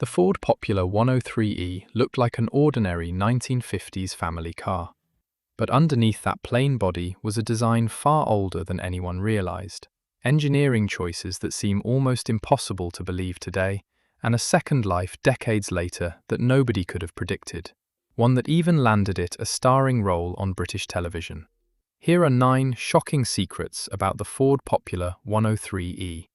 The Ford Popular 103E looked like an ordinary 1950s family car. But underneath that plain body was a design far older than anyone realized. Engineering choices that seem almost impossible to believe today, and a second life decades later that nobody could have predicted. One that even landed it a starring role on British television. Here are 9 shocking secrets about the Ford Popular 103E.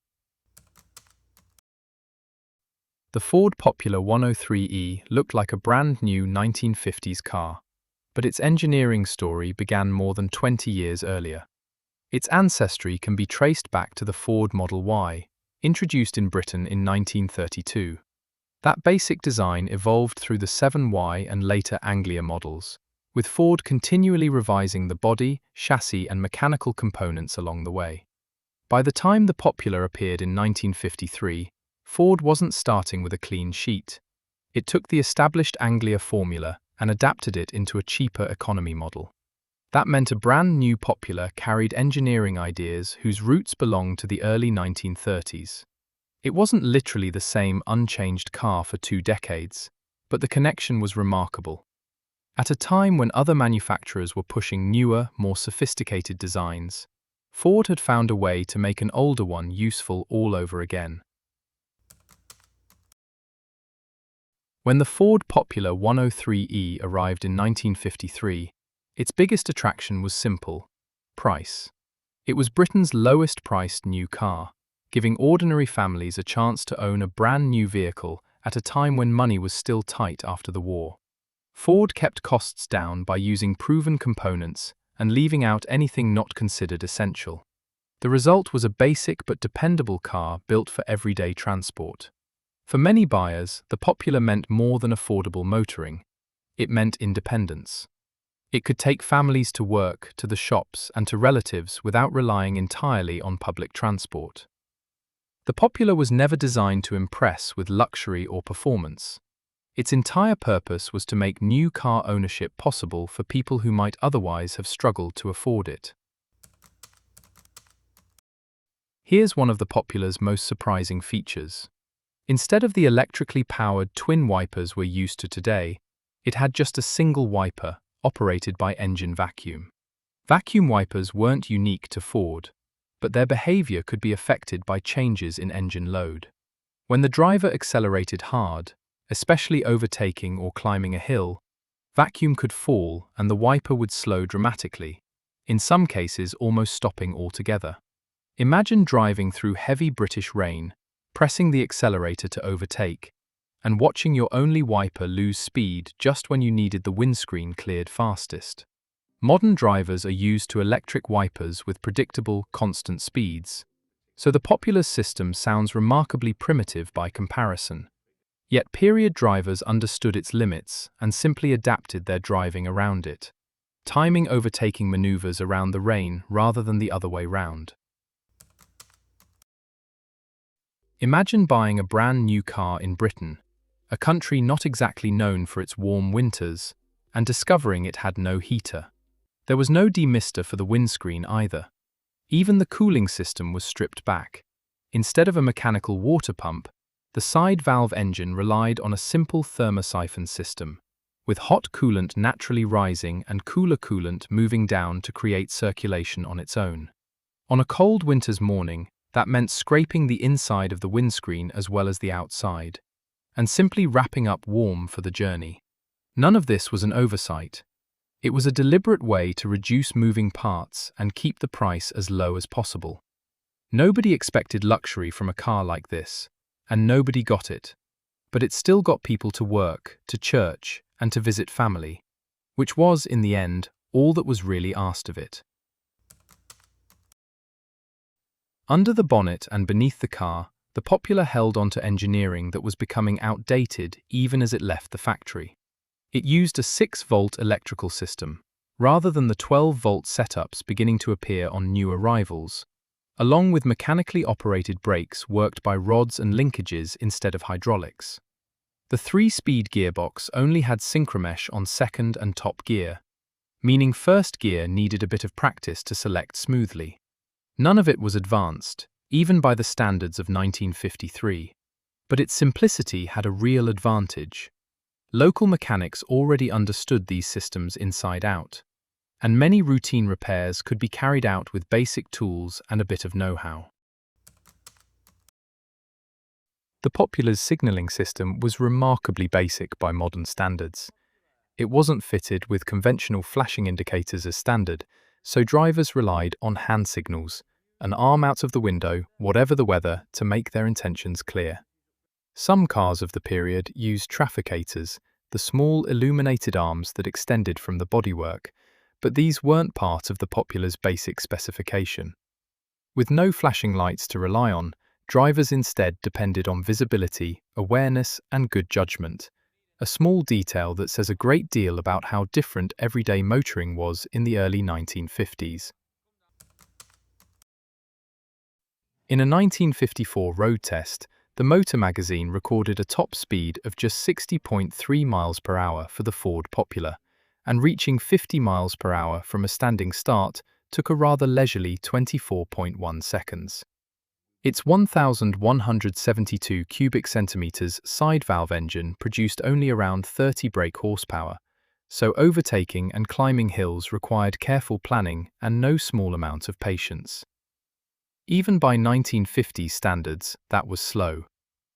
The Ford Popular 103E looked like a brand new 1950s car, but its engineering story began more than 20 years earlier. Its ancestry can be traced back to the Ford Model Y, introduced in Britain in 1932. That basic design evolved through the 7Y and later Anglia models, with Ford continually revising the body, chassis and mechanical components along the way. By the time the Popular appeared in 1953, Ford wasn't starting with a clean sheet. It took the established Anglia formula and adapted it into a cheaper economy model. That meant a brand new Popular carried engineering ideas whose roots belonged to the early 1930s. It wasn't literally the same unchanged car for 2 decades, but the connection was remarkable. At a time when other manufacturers were pushing newer, more sophisticated designs, Ford had found a way to make an older one useful all over again. When the Ford Popular 103E arrived in 1953, its biggest attraction was simple: price. It was Britain's lowest-priced new car, giving ordinary families a chance to own a brand new vehicle at a time when money was still tight after the war. Ford kept costs down by using proven components and leaving out anything not considered essential. The result was a basic but dependable car built for everyday transport. For many buyers, the Popular meant more than affordable motoring. It meant independence. It could take families to work, to the shops, and to relatives without relying entirely on public transport. The Popular was never designed to impress with luxury or performance. Its entire purpose was to make new car ownership possible for people who might otherwise have struggled to afford it. Here's one of the Popular's most surprising features. Instead of the electrically powered twin wipers we're used to today, it had just a single wiper, operated by engine vacuum. Vacuum wipers weren't unique to Ford, but their behavior could be affected by changes in engine load. When the driver accelerated hard, especially overtaking or climbing a hill, vacuum could fall and the wiper would slow dramatically, in some cases almost stopping altogether. Imagine driving through heavy British rain, pressing the accelerator to overtake, and watching your only wiper lose speed just when you needed the windscreen cleared fastest. Modern drivers are used to electric wipers with predictable, constant speeds, so the Popular system sounds remarkably primitive by comparison. Yet period drivers understood its limits and simply adapted their driving around it, timing overtaking maneuvers around the rain rather than the other way round. Imagine buying a brand new car in Britain, a country not exactly known for its warm winters, and discovering it had no heater. There was no demister for the windscreen either. Even the cooling system was stripped back. Instead of a mechanical water pump, the side valve engine relied on a simple thermosiphon system, with hot coolant naturally rising and cooler coolant moving down to create circulation on its own. On a cold winter's morning, that meant scraping the inside of the windscreen as well as the outside, and simply wrapping up warm for the journey. None of this was an oversight. It was a deliberate way to reduce moving parts and keep the price as low as possible. Nobody expected luxury from a car like this, and nobody got it. But it still got people to work, to church, and to visit family, which was, in the end, all that was really asked of it. Under the bonnet and beneath the car, the Popular held onto engineering that was becoming outdated even as it left the factory. It used a 6-volt electrical system, rather than the 12-volt setups beginning to appear on new arrivals, along with mechanically operated brakes worked by rods and linkages instead of hydraulics. The 3-speed gearbox only had synchromesh on second and top gear, meaning first gear needed a bit of practice to select smoothly. None of it was advanced, even by the standards of 1953. But its simplicity had a real advantage. Local mechanics already understood these systems inside out, and many routine repairs could be carried out with basic tools and a bit of know-how. The Popular's signaling system was remarkably basic by modern standards. It wasn't fitted with conventional flashing indicators as standard, so drivers relied on hand signals, an arm out of the window, whatever the weather, to make their intentions clear. Some cars of the period used trafficators, the small illuminated arms that extended from the bodywork, but these weren't part of the Popular's basic specification. With no flashing lights to rely on, drivers instead depended on visibility, awareness, and good judgment, a small detail that says a great deal about how different everyday motoring was in the early 1950s. In a 1954 road test, the Motor magazine recorded a top speed of just 60.3 miles per hour for the Ford Popular, and reaching 50 miles per hour from a standing start took a rather leisurely 24.1 seconds. Its 1,172 cubic centimeters side valve engine produced only around 30 brake horsepower, so overtaking and climbing hills required careful planning and no small amount of patience. Even by 1950s standards, that was slow.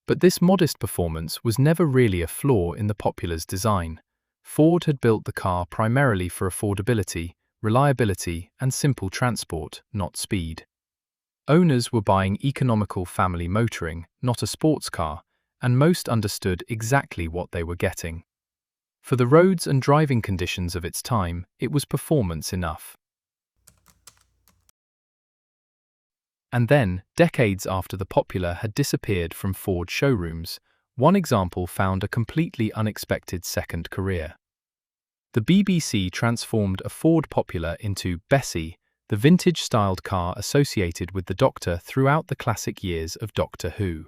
But this modest performance was never really a flaw in the Popular's design. Ford had built the car primarily for affordability, reliability, and simple transport, not speed. Owners were buying economical family motoring, not a sports car, and most understood exactly what they were getting. For the roads and driving conditions of its time, it was performance enough. And then, decades after the Popular had disappeared from Ford showrooms, one example found a completely unexpected second career. The BBC transformed a Ford Popular into Bessie, the vintage-styled car associated with the Doctor throughout the classic years of Doctor Who.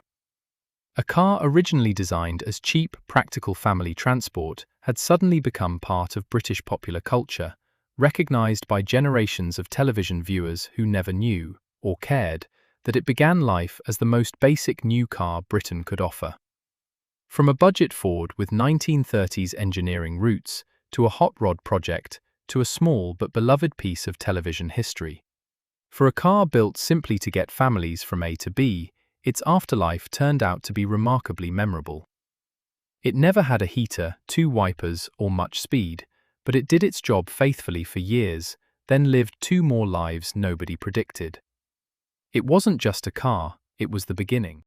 A car originally designed as cheap, practical family transport had suddenly become part of British popular culture, recognised by generations of television viewers who never knew, or cared, that it began life as the most basic new car Britain could offer. From a budget Ford with 1930s engineering roots, to a hot rod project, to a small but beloved piece of television history. For a car built simply to get families from A to B, its afterlife turned out to be remarkably memorable. It never had a heater, 2 wipers, or much speed, but it did its job faithfully for years, then lived 2 more lives nobody predicted. It wasn't just a car, it was the beginning.